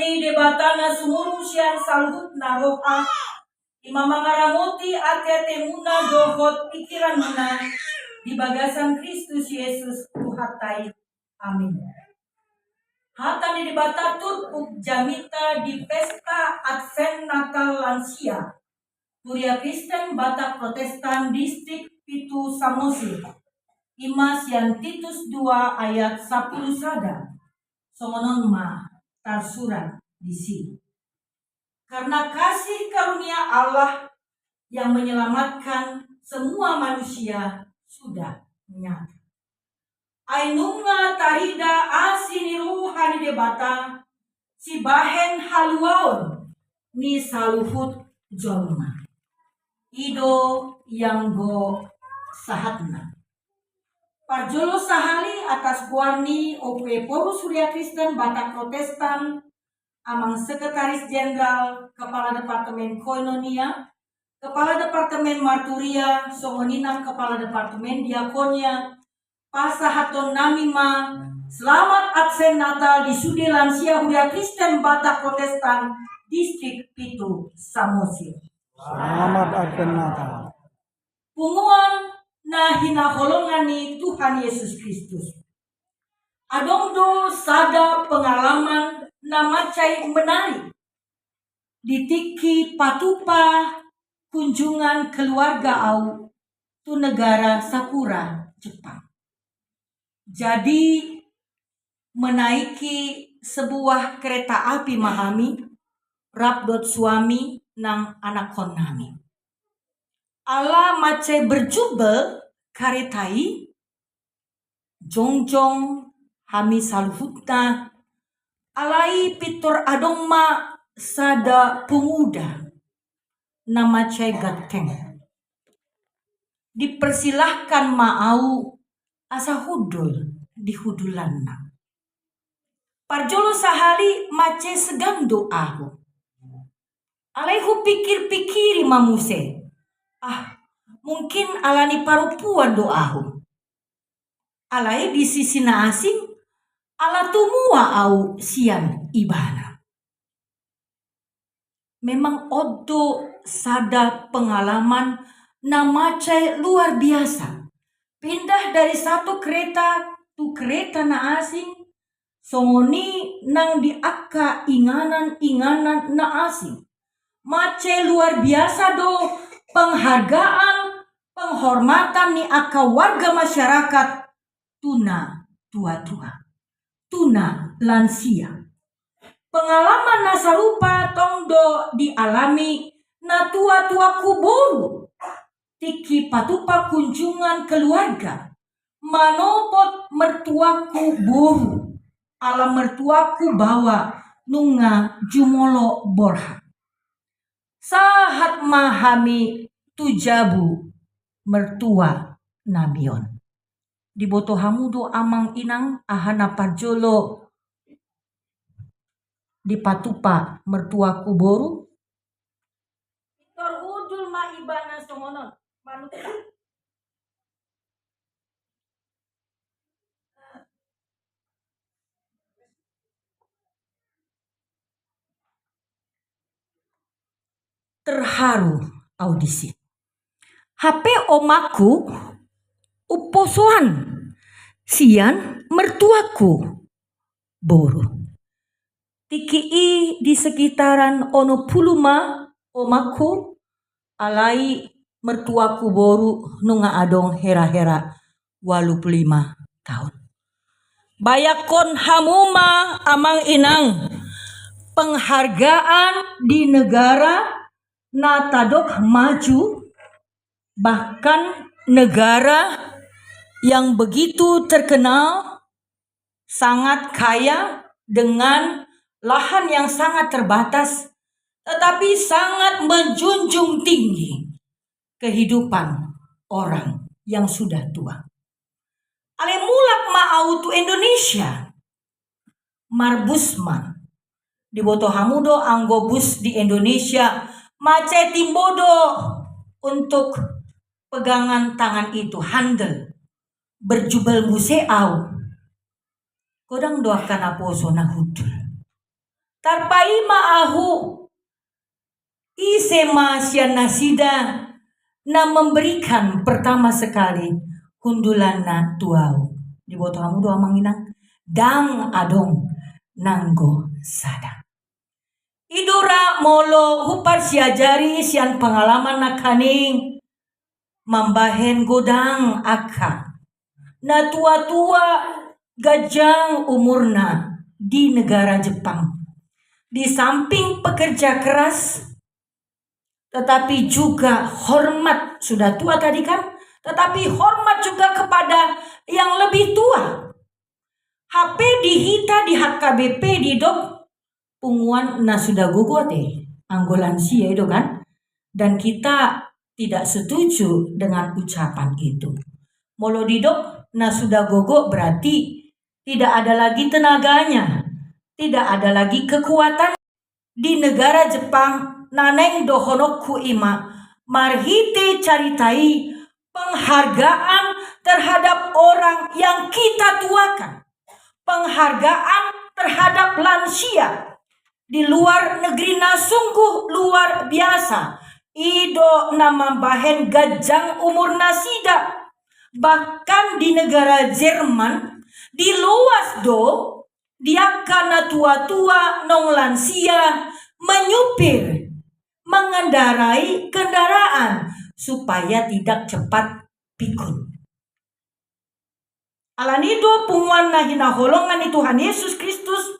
ni debatana sumuru siang salut naroha imamangaramuti ate-temuna dohot pikiran muna di bagasan Kristus Yesus Tuhatai. Amin. Hata ni debatatur jamita di pesta Advent Natal lansia Kuria Kristen Batak Protestan Distrik Pitu Samosir Imas yang Titus 2 ayat 10 sada songonon ma tarsurat di sini. Karena kasih karunia Allah yang menyelamatkan semua manusia sudah nyata. Ainunga tarida asiniru hani debata si bahen haluaon ni saluhut jolma. Ido yang go sahatna. Parjolo sahali atas warni OP Poru Surya Kristen Batak Protestan amang Sekretaris Jenderal Kepala Departemen Koinonia, Kepala Departemen Marturia, Songoninang Kepala Departemen Diakonia, Pasahaton Namima, selamat Advent Natal di Sudi Lansia Surya Kristen Batak Protestan Distrik Pitu Samosir. Selamat Advent Natal. Punguan na hinaholongani Tuhan Yesus Kristus. Adongdo sada pengalaman na macai menarik. Ditiki patupa kunjungan keluarga au tu negara Sakura, Jepang. Jadi menaiki sebuah kereta api mahami rabdot suami nang anak konami. Ala macai berjubel karetai jongjong hami saluhutna alai pitor adongma sada pemuda nama macai gateng. Dipersilahkan maau asa hudul di hudulanna. Parjolo sahali macai segando ahu. Alaihu pikir-pikiri mamuse. Mungkin alani parupuan doahu. Alai di sisi na asing, ala tumua au sian ibana. Memang odo sada pengalaman na macai luar biasa. Pindah dari satu kereta tu kereta na asing, songoni nang di akka inganan na asing. Macai luar biasa do penghargaan, penghormatan ni aka warga masyarakat tuna tua-tua, tuna lansia. Pengalaman na sarupa tongdo dialami na tua-tua kuboru. Tiki patupa kunjungan keluarga. Manopot mertuaku boru. Ala mertuaku bawa nunga jumolo borha. Sahat mahami tujabu mertua nabion. Di boto hamudo amang inang ahana parjolo di patupa mertua kuboru. Torhudul maibana songonon manusia. Terharu audisi. HP omaku uposoan sian mertuaku boru. Tiki di sekitaran ono puluma omaku alai mertuaku boru nunga adong hera-hera 85 tahun. Bayakon hamuma amang inang penghargaan di negara na tadok maju, bahkan negara yang begitu terkenal, sangat kaya dengan lahan yang sangat terbatas, tetapi sangat menjunjung tinggi kehidupan orang yang sudah tua. Ale mulak ma'autu Indonesia, Marbusman, di boto hamudo anggobus di Indonesia, macai timbodo untuk pegangan tangan itu handel berjubel museau kodang doakan aposo na hudul tarpai maahu isema sian nasida na memberikan pertama sekali hundulan na tuau. Di boto hamu doa manginang dang adong nanggo sada. Idora molo hupar siajari sian pengalaman na kaning mambahen godang aka na tua-tua gajang umurna di negara Jepang. Di samping pekerja keras, tetapi juga hormat, sudah tua tadi kan, tetapi hormat juga kepada yang lebih tua. HP dihita di HKBP di dok punguan na sudah gugut anggolansia itu kan, dan kita tidak setuju dengan ucapan itu. Molo di dok na sudah gogok berarti tidak ada lagi tenaganya, tidak ada lagi kekuatan. Di negara Jepang naneng dohonokku ima marhite caritai penghargaan terhadap orang yang kita tuakan, penghargaan terhadap lansia di luar negeri na sungguh luar biasa. Ido nama bahen gajang umur nasida, bahkan di negara Jerman di luas do dia karena tua-tua nong lansia menyupir mengendarai kendaraan supaya tidak cepat pikun. Alanido punguan na hinaholongan ni Tuhan Yesus Kristus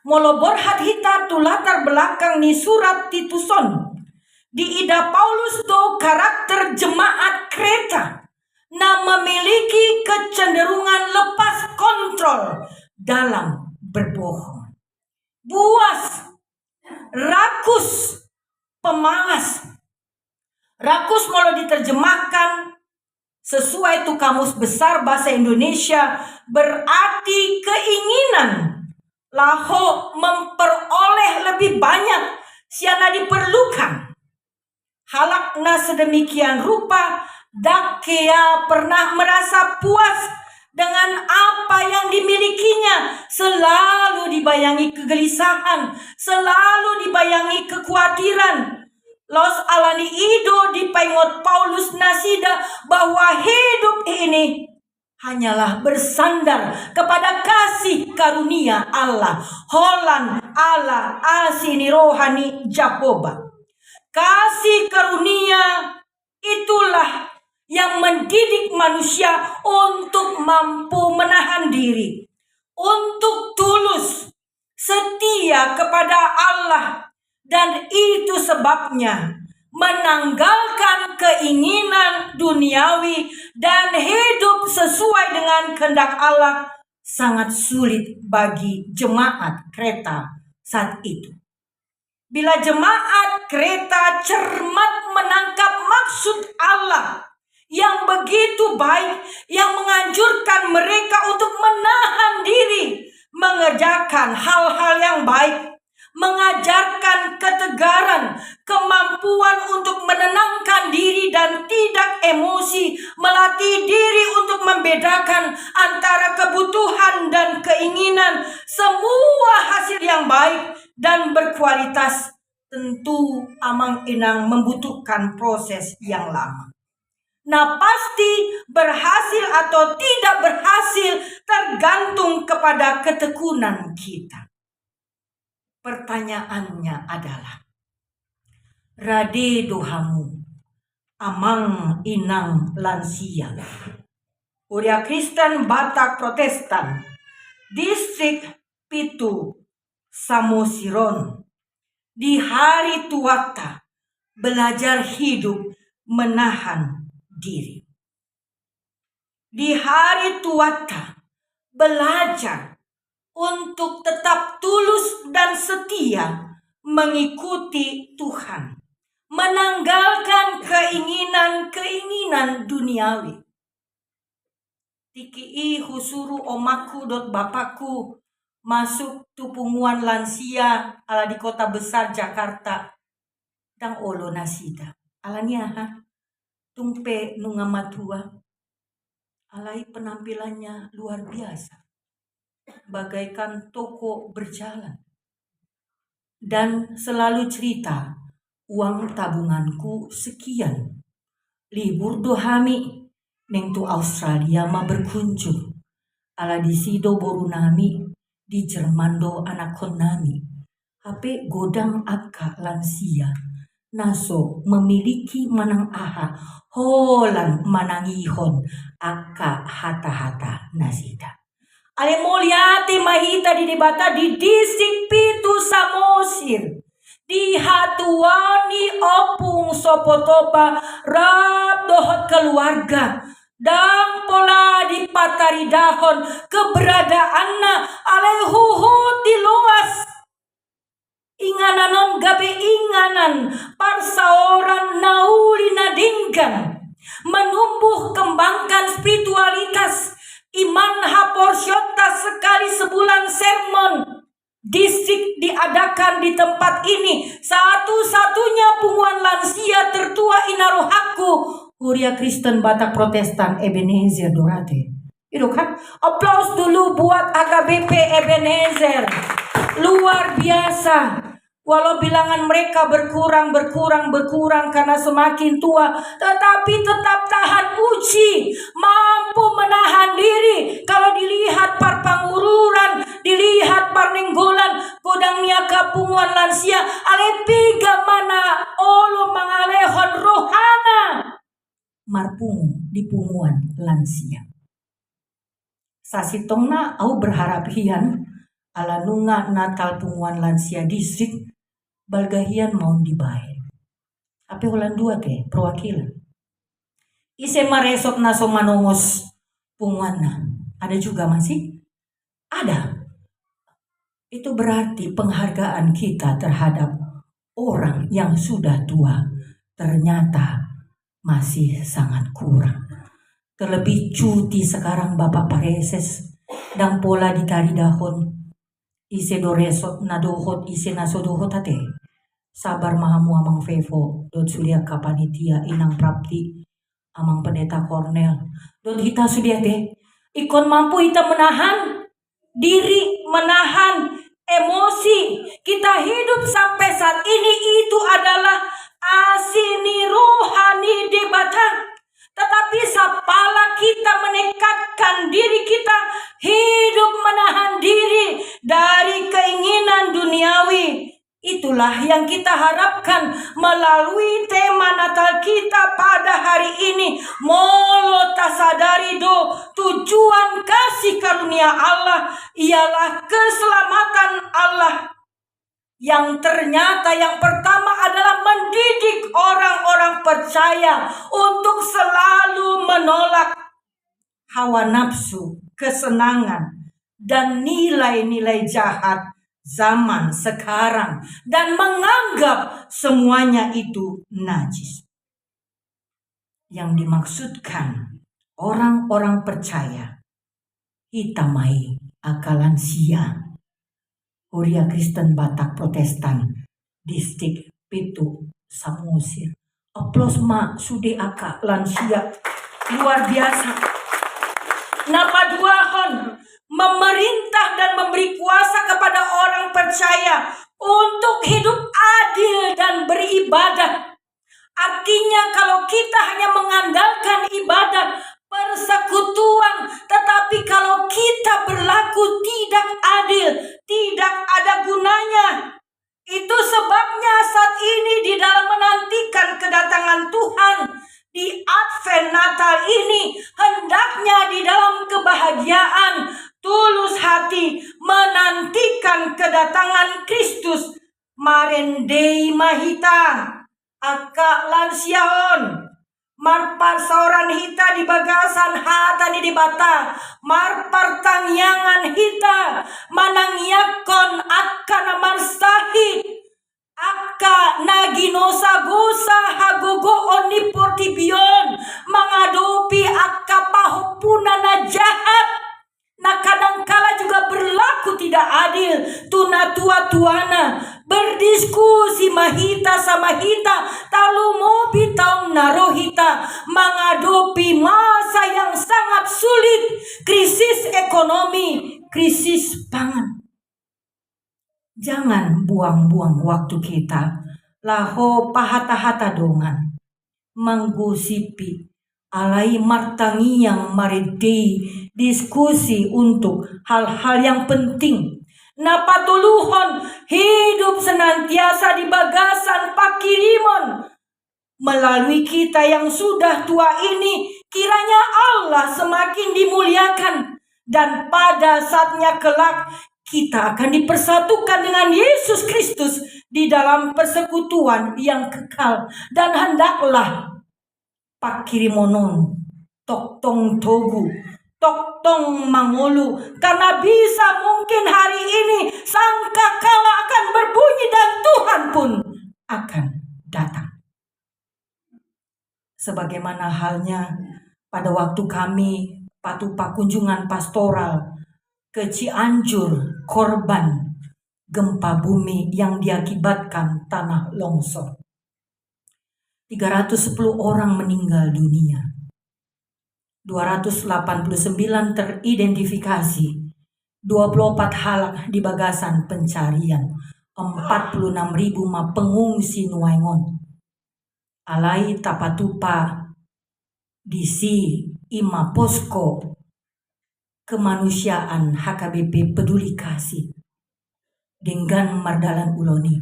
molobor hat hita tu latar belakang ni surat Tituson. Di ida Paulus do karakter jemaat Kreta na memiliki kecenderungan lepas kontrol dalam berbohong, buas, rakus, pemalas. Rakus mau diterjemahkan sesuai tu kamus besar bahasa Indonesia berarti keinginan laho memperoleh lebih banyak siana diperlukan. Halakna sedemikian rupa dakea pernah merasa puas dengan apa yang dimilikinya, selalu dibayangi kegelisahan, selalu dibayangi kekhawatiran. Los alani ido dipaingot Paulus nasida bahwa hidup ini hanyalah bersandar kepada kasih karunia Allah. Holan Allah asini rohani Jakoba. Kasih karunia itulah yang mendidik manusia untuk mampu menahan diri, untuk tulus, setia kepada Allah, dan itu sebabnya menanggalkan keinginan duniawi dan hidup sesuai dengan kehendak Allah sangat sulit bagi jemaat Kreta saat itu. Bila jemaat Kreta cermat menangkap maksud Allah yang begitu baik, yang menganjurkan mereka untuk menahan diri, mengerjakan hal-hal yang baik, mengajarkan ketegaran, kemampuan untuk menenangkan diri dan tidak emosi, melatih diri untuk membedakan antara kebutuhan dan keinginan, semua hasil yang baik dan berkualitas tentu amang inang membutuhkan proses yang lama. Nah, pasti berhasil atau tidak berhasil tergantung kepada ketekunan kita. Pertanyaannya adalah, rade dohamu amang inang lansia Uria Kristen Batak Protestan Distrik Pitu Samosiron di hari tuata belajar hidup menahan diri. Di hari tuata belajar untuk tetap tulus dan setia mengikuti Tuhan, menanggalkan keinginan-keinginan duniawi. Tiki husuru omaku dot bapakku masuk tupunguan lansia ala di kota besar Jakarta dang olo nasida alania tumpe nungamatua alai penampilannya luar biasa bagaikan toko berjalan. dan selalu cerita, uang tabunganku sekian. Libur dohami neng tu Australia ma berkunjung. Ala di sido boru nami di Jerman do anak nami. Hape godang akka lansia. Naso memiliki manang aha holan manangihon akka hata-hata nasida. Ale moliate mahita di debata di distrik Pitu Samosir. Di hatuani opung sopotopa rab dohot keluarga. Dan pola di patari dahon keberadaanna ale huhut di luas. Ingananon gabe inganan parsaoran nauli nadingkan. Menumbuh kembangkan spiritualitas. Iman haporsyota sekali sebulan sermon. Distrik diadakan di tempat ini. Satu-satunya punguan lansia tertua inarohaku. Huria Kristen Batak Protestan Ebenezer Dorate. Itu kan? Aplaus dulu buat AKBP Ebenezer. Luar biasa. Walau bilangan mereka berkurang karena semakin tua, tetapi tetap tahan uji, mampu menahan diri. Kalau dilihat par pangururan, dilihat par nenggolan, godang niaka punguan lansia, alepiga mana olo mangalehon rohana, marpung di punguan lansia. Sasitongna au berharap hian, ala nunga natal punguan lansia distrik balgahian mau dibayar. Tapi ulan dua ke perwakilan. Ise maresok naso manongos punguanna. Ada juga masih? Ada. Itu berarti penghargaan kita terhadap orang yang sudah tua ternyata masih sangat kurang. Terlebih cuti sekarang Bapak Pareses dan pola ditari dahon. Ise doresot nadohot ise nasodohot ate. Sabar mahamu amang Fevo, dot sulia kapanitia inang prapti, amang pendeta Kornel, dot hita sudia teh, ikon mampu hita menahan diri, menahan emosi. Kita hidup sampai saat ini itu adalah asini rohani debata. Tetapi sapala kita menekatkan diri kita hidup menahan diri dari keinginan duniawi. Itulah yang kita harapkan melalui tema Natal kita pada hari ini. Molo tasadari do, tujuan kasih karunia Allah ialah keselamatan Allah. Yang ternyata yang pertama adalah mendidik orang-orang percaya untuk selalu menolak hawa nafsu, kesenangan, dan nilai-nilai jahat zaman sekarang dan menganggap semuanya itu najis. Yang dimaksudkan orang-orang percaya hitamai akalan sia. Huria Kristen Batak Protestan distrik Pitu Samosir. Aplaus ma sude aka lansia luar biasa. Napa duahon memerintah dan memberi kuasa kepada orang percaya untuk hidup adil dan beribadah. Artinya kalau kita hanya mengandalkan ibadah, persekutuan, tetapi kalau kita berlaku tidak adil, tidak ada gunanya. Itu sebabnya saat ini di dalam menantikan kedatangan Tuhan di Advent Natal ini, hendaknya di dalam kebahagiaan, tulus hati menantikan kedatangan Kristus. Marendei mahita aka lansiaon marpar sauran hita di bagasan hata di bata marpar tangyangan hita manangyakon akan marsahit aka naginosa gosa hagogo oniportibion mengadopi aka pahupuna na jahat. Nah kadangkala juga berlaku tidak adil. Tuna tua tuana berdiskusi mahita sama hita, talu mobi taung narohita menghadapi masa yang sangat sulit, krisis ekonomi, krisis pangan. Jangan buang-buang waktu kita. Laho pahata-hata dongan. Menggusipi. Alai martangi yang maridi diskusi untuk hal-hal yang penting. Napatuluhon hidup senantiasa di bagasan pakirimon. Melalui kita yang sudah tua ini, kiranya Allah semakin dimuliakan. Dan pada saatnya kelak, kita akan dipersatukan dengan Yesus Kristus di dalam persekutuan yang kekal. Dan hendaklah pakirimonon, toktong togu, toktong mangolu. Karena bisa mungkin hari ini sangkakala akan berbunyi dan Tuhan pun akan datang. Sebagaimana halnya pada waktu kami patupa kunjungan pastoral ke Cianjur korban gempa bumi yang diakibatkan tanah longsor. 310 orang meninggal dunia. 289 teridentifikasi. 24 halak di bagasan pencarian. 46.000 pengungsi Nuaingon. Alai tapatupa disi ima posko kemanusiaan HKBP Peduli Kasih dengan mardalan uloni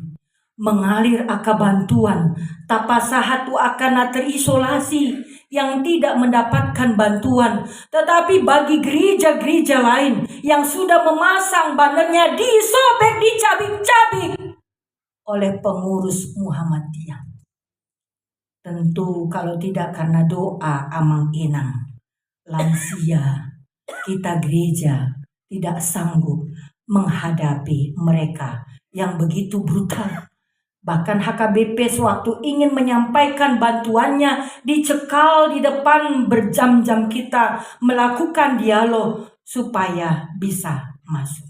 mengalir aka bantuan tapasahatu akan terisolasi yang tidak mendapatkan bantuan, tetapi bagi gereja-gereja lain yang sudah memasang banernya disobek, dicabik-cabik oleh pengurus Muhammadiyah. Tentu kalau tidak karena doa amang inang lansia, kita gereja tidak sanggup menghadapi mereka yang begitu brutal. Bahkan HKBP sewaktu ingin menyampaikan bantuannya dicekal di depan berjam-jam kita melakukan dialog supaya bisa masuk.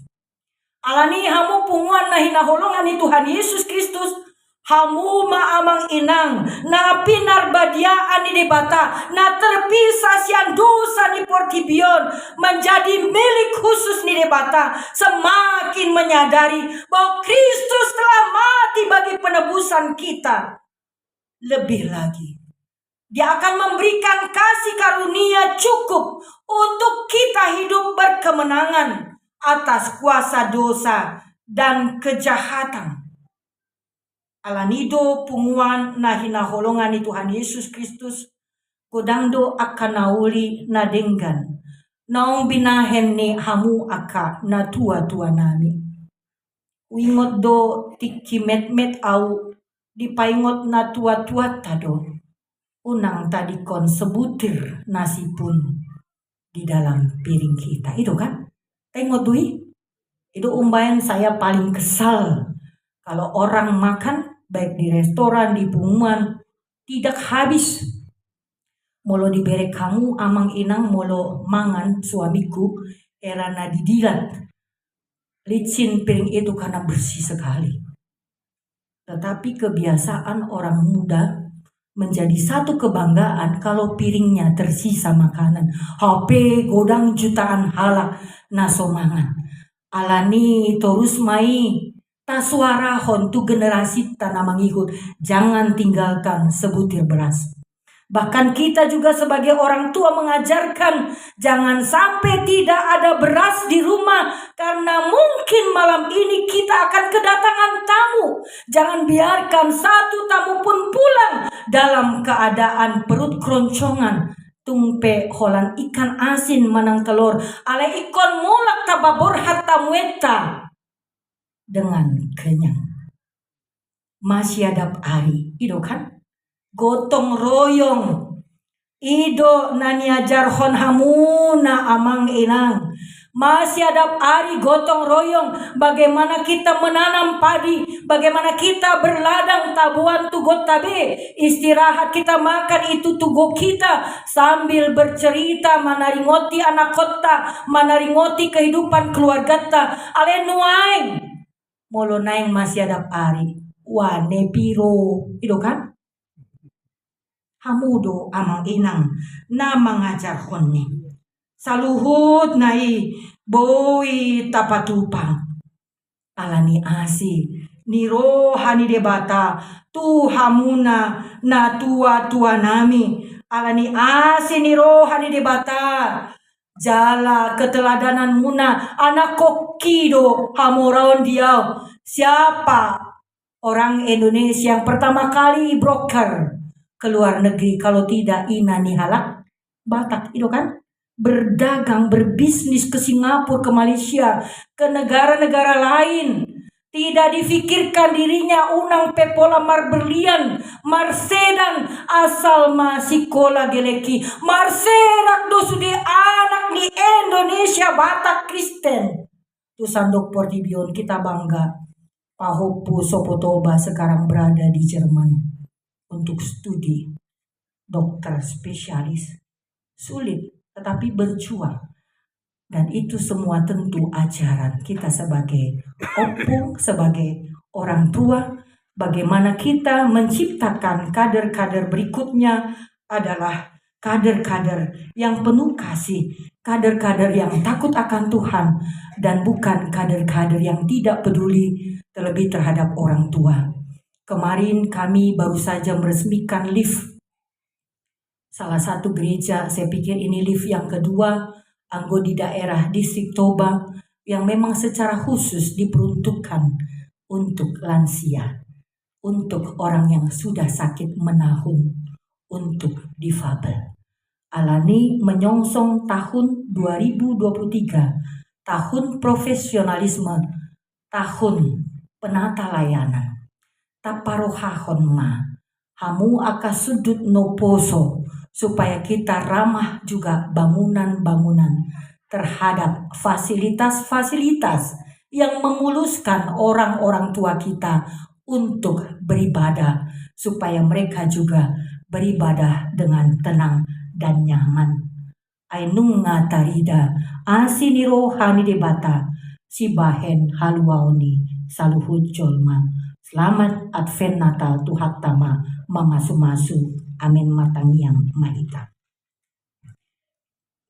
Alani hamu punguan nahi naholongan Tuhan Yesus Kristus. Hamu maamang inang na pinar badiaan di bata na terpisah sian dosa di portibion menjadi milik khusus di bata, semakin menyadari bahwa Kristus telah mati bagi penebusan kita. Lebih lagi, Dia akan memberikan kasih karunia cukup untuk kita hidup berkemenangan atas kuasa dosa dan kejahatan. Alanido punguan nahina holongan Tuhan Yesus Kristus kodangdo akan nauli na denggan naong binahen ni hamu aka na tua-tua nami wingot do tiki met-met au dipaingot na tua-tua tado unang tadikon sebutir nasi pun di dalam piring kita itu kan tengok dui itu umbayan saya paling kesal kalau orang makan baik di restoran, di pengumuman, tidak habis. Molo diberi kamu amang inang molo mangan suamiku erana didilat. Licin piring itu karena bersih sekali. Tetapi kebiasaan orang muda menjadi satu kebanggaan kalau piringnya tersisa makanan. HP godang jutaan halak nasomangan. Alani terus mai. Suara hontu generasi tanah mengikut, jangan tinggalkan sebutir beras. Bahkan kita juga sebagai orang tua mengajarkan jangan sampai tidak ada beras di rumah karena mungkin malam ini kita akan kedatangan tamu. Jangan biarkan satu tamu pun pulang dalam keadaan perut keroncongan. Tumpe holan ikan asin manang telur, ale ikon mulak tababor hatta mueta. Dengan kenyang. Masih ada ari, itu kan? Gotong royong. Ido nani ajar hon hamuna amang inang. Masih ada ari gotong royong. Bagaimana kita menanam padi. Bagaimana kita berladang tabuan tugot tabe. Istirahat kita makan itu tugo kita. Sambil bercerita manaringoti anak kota. Manaringoti kehidupan keluarga ta. Ale nuaing. Molo naing masih ada ari. Wane piro. Itu kan? Hamudo amang inang. Na mengajar honni. Saluhut nai. Boi tapatupang. alani asi ni rohani debata tu hamuna na tua nami alani asi ni rohani debata jala keteladanan muna anak kokido hamoraon diau. Siapa orang Indonesia yang pertama kali broker ke luar negeri kalau tidak Ina Nihalak Batak itu kan, berdagang berbisnis ke Singapura, ke Malaysia, ke negara-negara lain. Tidak difikirkan dirinya unang pepola mar berlian, marsedan asal masih kola geleki, marserak dosude anak di Indonesia Batak Kristen. Tu sandok Portibion kita bangga. Pahopu Sopotoba sekarang berada di Jerman untuk studi dokter spesialis. Sulit tetapi berjuang. Dan itu semua tentu ajaran kita sebagai opung, sebagai orang tua. Bagaimana kita menciptakan kader-kader berikutnya adalah kader-kader yang penuh kasih, kader-kader yang takut akan Tuhan, dan bukan kader-kader yang tidak peduli terlebih terhadap orang tua. Kemarin kami baru saja meresmikan lift salah satu gereja, saya pikir ini lift yang kedua, Anggo di daerah distrik Toba, yang memang secara khusus diperuntukkan untuk lansia, untuk orang yang sudah sakit menahun, untuk difabel. Alani menyongsong tahun 2023, tahun profesionalisme, tahun penata layanan. Taparohahon ma, hamu aka sudut no poso, supaya kita ramah juga bangunan-bangunan terhadap fasilitas-fasilitas yang memuluskan orang-orang tua kita untuk beribadah, supaya mereka juga beribadah dengan tenang dan nyaman. Ainunga tarida asini rohani debata si bahen haluaoni saluhut jolma. Selamat Advent Natal tuhattama mamasu-masu. Amin matangiang mahita.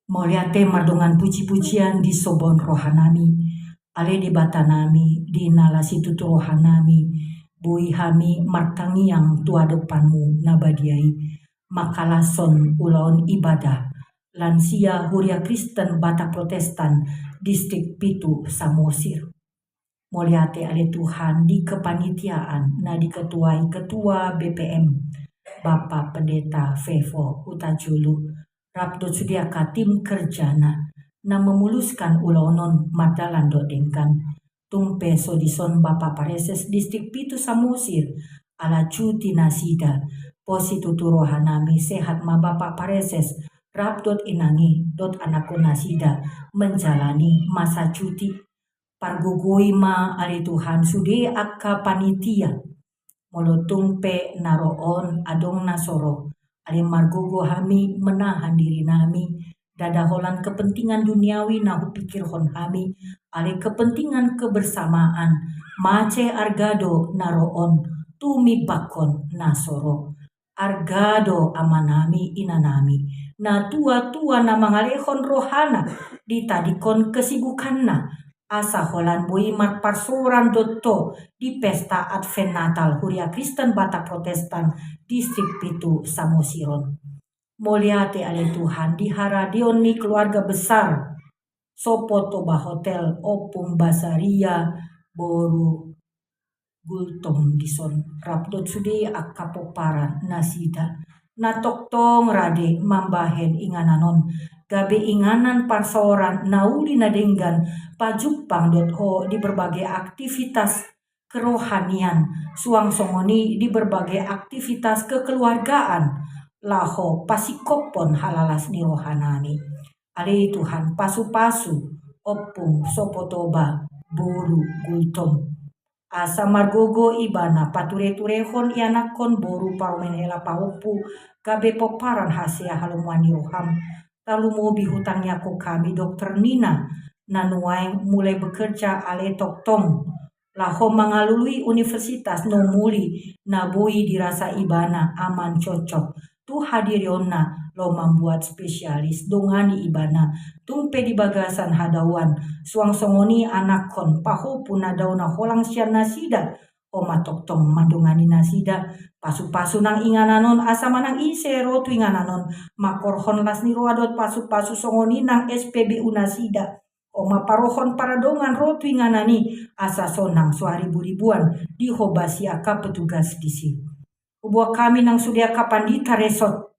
Moliate mardongan puji-pujian di sobon rohanami, ale di batanami, di nalasi tutu rohanami, bui hami martangiang tua depanmu nabadiai, makalason ulaon ibadah, lansia Huria Kristen Batak Protestan, distrik Pitu Samosir. Moliate ale Tuhan di kepanitiaan, na diketuai ketua BPM, Bapak Pendeta Fevo Utajulu, Rabdo Sudiaka tim kerjana, na memuluskan ulonon madalando dengkan, tumpe sodison Bapak Pareses distrik Pitu Samosir, ala cuti nasida, positutu rohanami sehat ma Bapak Pareses, Rabdot inangi, dot anakku nasida, menjalani masa cuti, pargugui ma ali Tuhan sude akka panitia, molotumpe naroon adong nasoro, ali margogo hami menahan diri nami, dadaholan kepentingan duniawi nahu pikir hon hami, ali kepentingan kebersamaan, mace argado naroon, tumi bakon nasoro, argado amanami inanami, na tua-tua na mangalehon rohana, ditadikon kesibukanna, asa holan bui marparsoran dotto di pesta Advent Natal Huria Kristen Batak Protestan distrik Pitu Samosiron. Moliate ale Tuhan di haradion ni keluarga besar Sopo Toba Hotel Opung Basaria Boru Gultom dison Rabdot sude akapoparan nasida natoktong rade mambahen ingananon gabe inganan parsoran nauli nadenggan pajupang.ho di berbagai aktivitas kerohanian suang songoni di berbagai aktivitas kekeluargaan laho pasikopon halalas ni rohanani ali Tuhan pasu-pasu opung sopotoba boru gultom asa margogo ibana pature-turehon ianakon boru paromenela paupu gabe poparan hasia halumwani roham talumo bihutangnya ko kami Dr. Nina nanuaing mulai bekerja ale toktong laho mangalului universitas no muli nabui dirasa ibana aman cocok tu hadirionna lo membuat spesialis dongani ibana tumpe di bagasan hadawan suang songoni anak kon paho puna dauna holang sian nasida oma toktong mandongani nasida pasu-pasu nang ingananon asa manang ise rotu ingananon makorhon lasni roadot pasu-pasu songoni nang SPBU nasida oma parohon paradongan rotu inganani asa sonang suari ribuan di hobasi aka petugas disi ubua kami nang sudia kapandita resort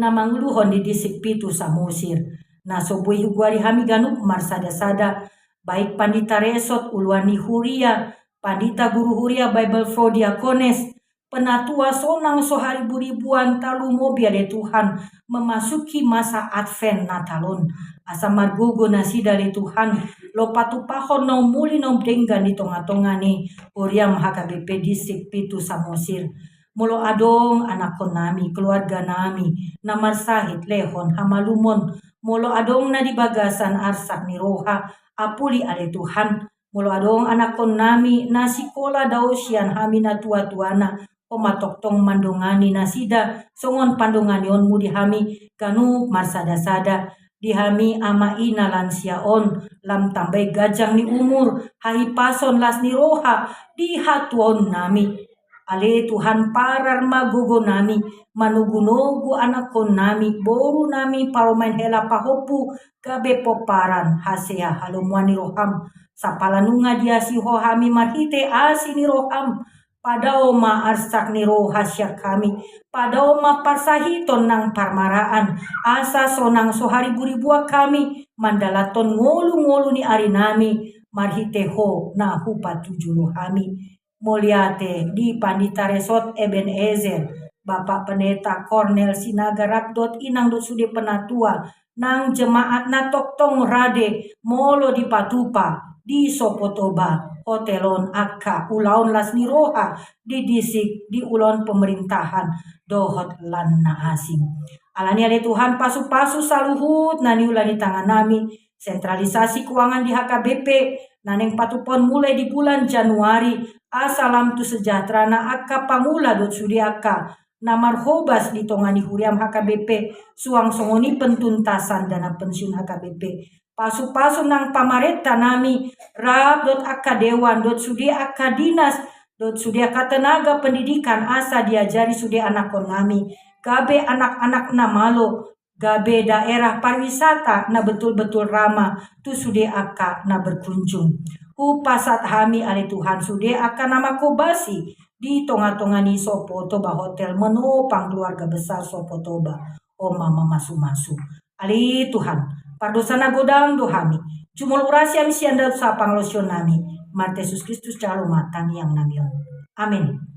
na mangluhon di disik pitu Samosir na sobui huguari hami ganup marsada-sada baik pandita resort uluani huria pandita guru huria Bible for Diakones penatua sonang sohari ribuan talu mobil de Tuhan memasuki masa Advent Natalon asa margogo nasida le Tuhan lo patupahon no muli no denggan di tonga-tonga ni Uriam HKBP disik pitu Samosir mulo adong anak ko nami, keluarga nami, na marsahit lehon hamalumon, mulo adong na di bagasan arsak ni roha, apuli ale Tuhan, mulo adong anak ko nami, na sikola daw siyan hami na tua-tuana, pematoktong mandongani nasida, songon pandongani on mudi hami, kanu marsada-sada, di hami ama ina lansiaon, lam tambay gajang ni umur, hahipason las ni roha, di hatuon nami, ale Tuhan parar magugo nami, manugunogu anak ko nami, boru nami paromain hela pahopu, gabe poparan, hasea halumuani roham, sa palanunga dia si hohami marhite asi ni roham, padao ma arsak ni rohasya kami, padao ma parsahiton nang parmaraan, asa sonang sohari buribua kami, mandalaton ngolu-ngolu ni ari nami, marhite ho na hupa tujuh rohami, Moliate di Pandita Resort Ebenezer, Bapak Pendeta Cornel Sinaga Rapdot Inang dot sude penatua, nang jemaat na toktong rade, molo di Patupa, di Sopotoba, hotelon akka, ulaon las niroha, di disik, di ulon pemerintahan, dohot lan na asing. Alani ale Tuhan pasu-pasu saluhut, nani ulah di tangan nami, sentralisasi keuangan di HKBP, naneng patupon mulai di bulan Januari, asalam tu sejahtera na akka pamula dot sudi akka na marhobas di tongani huriam HKBP suang songoni pentuntasan dana pensiun HKBP pasu-pasu nang pamareta nami rab dot akka dewan dot sudi akka dinas dot sudi akka tenaga pendidikan asa diajari sudi anak nami gabe anak-anak na malo gabe daerah pariwisata na betul-betul ramah tu sudi akka na berkunjung upasat hami ale Tuhan sude akan nama kobasi di tonga-tonga ni Sopotoba Hotel menopang keluarga besar Sopotoba o mama masu-masu ali Tuhan pardosana godang dohami jumul urasi ami sianda sapang losion nami Marte Yesus Kristus calo matang yang namion amin.